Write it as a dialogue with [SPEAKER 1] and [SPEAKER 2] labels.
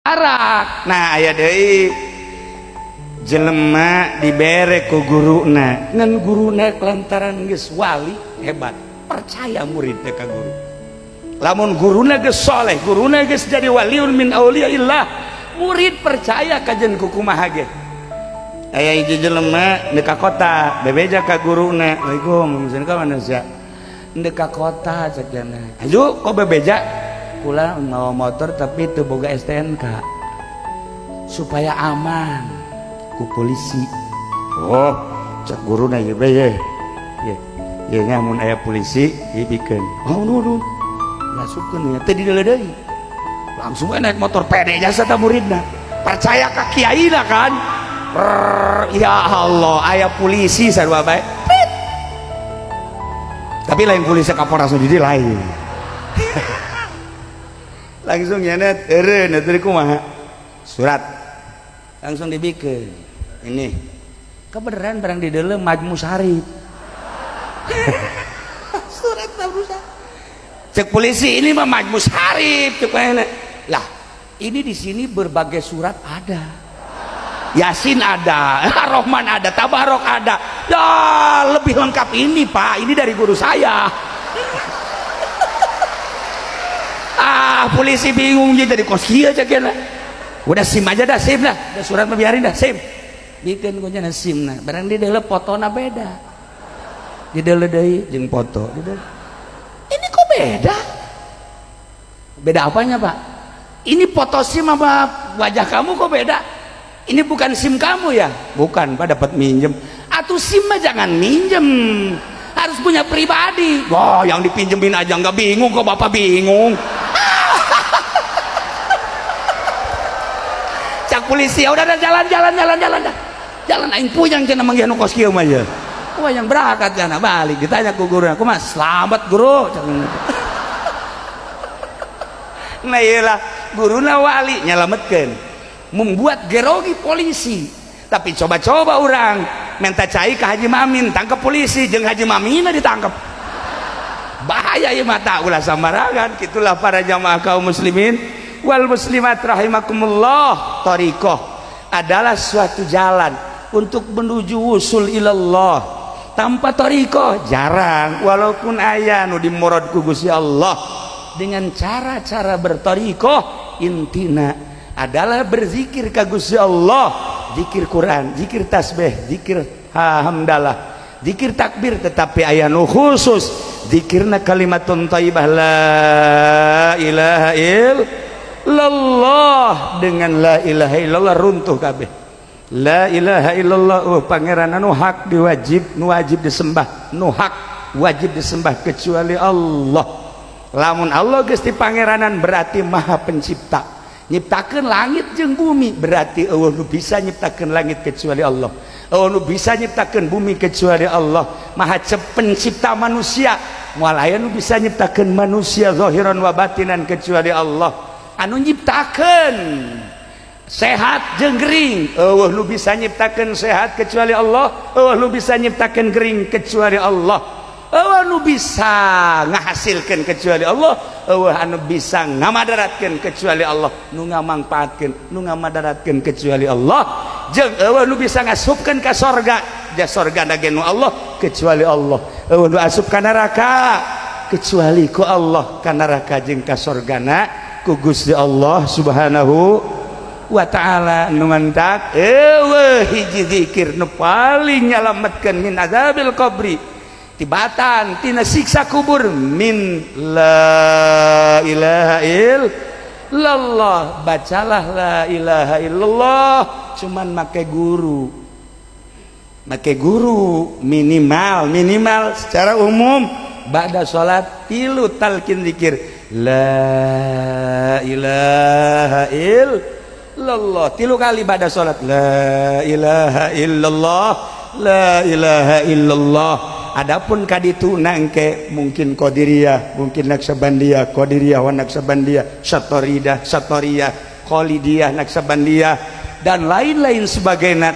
[SPEAKER 1] arak. Nah aya deui jelema dibere ku guruna ngan guruna kelantaran geus wali hebat percaya murid teh ka guru. Lamun guruna geus soleh, guruna geus jadi waliun min auliyaillah, murid percaya kajen ku kumaha ge. Aya hiji jelema neuk ka kota bebeja ka guruna, "Waalaikum salam ka mana sia?" "Neuk ka kota cenah." "Aju kok bebeja?" "Kula mawa motor tapi teu boga STNK supaya aman ku polisi." "Oh, cek guruna ieu bae ye." "Ye nya mun aya polisi ieu bikeun." "Oh, nuhun." Masukkeun nya teh di deuleu deui. Langsung naik motor pede jasa ta muridna. Percaya ka kiaina kan? Ya Allah, aya polisi sarua bae. Tapi lain polisi Kapolres di lain. Langsung nyanet eureun atuh kumaha? Surat langsung dibikeun. Ini kebenaran barang di dalam Majmu Syarif. Surat berusaha. Cek polisi ini mah Majmu Syarif cek lah. Ini di sini berbagai surat ada. Yasin ada, Rahman ada, Tabarok ada. Ya lebih lengkap ini Pak. Ini dari guru saya. Polisi bingung jadi koskia cekena. Udah SIM aja dah, SIM dah. Udah surat mah biarin dah, SIM. Bikin kuncinya SIM nah. Barang di dalam fotona beda. Di dalam deui jeung foto. Ini kok beda? Beda apanya, Pak? Ini foto SIM apa wajah kamu kok beda? Ini bukan SIM kamu ya? Bukan, Pak, dapat minjem. Atuh SIM mah jangan minjem. Harus punya pribadi. Wah, yang dipinjemin aja nggak bingung kok Bapak bingung. Cak polisi, udah jalan aing puyang cenah manggih anu kos kieu mah ya. Wah yang berangkat cenah balik ditanya ku guru, "Aku mah selamat guru." Nah iyalah guruna wali nyalametkeun, membuat gerogi polisi. Tapi coba-coba orang minta cai ke Haji Mamin tangkap polisi jeung Haji Mamina ditangkap. Bahaya ieu mata ulah sambarangan. Kitulah para jamaah kaum muslimin wal muslimat rahimakumullah. Thariqah adalah suatu jalan untuk menuju wusul ilallah. Tanpa thariqah jarang, walaupun aya nu dimurad ku Gusti Allah. Dengan cara-cara berthariqah intina adalah berzikir ka Gusti Allah. Zikir Quran, zikir tasbih, zikir hamdalah, zikir takbir, tetapi aya nu khusus zikirna kalimatun thayyibah la ilaha illallah. Dengan la ilaha illallah runtuh kabeh. La ilaha illallah pangeran anu hak diwajib, nu wajib disembah, nu hak wajib disembah kecuali Allah. Lamun Allah geus ti pangeranan berarti Maha Pencipta. Nyiptakeun langit jeung bumi berarti eueuh nu bisa nyiptakeun langit kecuali Allah. Eueuh nu bisa nyiptakeun bumi kecuali Allah. Maha pencipta manusia, moal aya nu bisa nyiptakeun manusia zahiran wa batinan kecuali Allah. Anu nyiptakeun sehat jeung gering, eueuh nu bisa nyiptakeun sehat kecuali Allah. Eueuh nu bisa nyiptakeun gering kecuali Allah. Eueuh nu bisa ngahasilkeun kecuali Allah. Eueuh anu bisa ngamadaratkeun kecuali Allah. Nu ngamangpaatkeun, nu ngamadaratkeun kecuali Allah. Jeung eueuh nu bisa ngasupkeun ka sorga, ja sorgana ge nu Allah kecuali Allah. Eueuh nu asup ka neraka kecuali ku Allah, ka neraka jeung ka sorgana ku Gusti Allah Subhanahu wa ta'ala. Nu mantak eueuh hiji zikir nu paling nyalametkeun min azabil qabri, tibatan tina siksa kubur, min la ilaha illallah. Bacalah la ilaha illallah, cuman make guru minimal secara umum ba'da salat tilu talqin zikir la ilaha illallah tilu kali ba'da salat la ilaha illallah la ilaha illallah. Adapun kaditu nangke mungkin Qadiriyah, mungkin Naksabandiyah, Qadiriyah wa Naksabandiyah, Syatoridah, Syatoriyah, Khalidiyah, Naksabandiyah dan lain-lain sebagainya.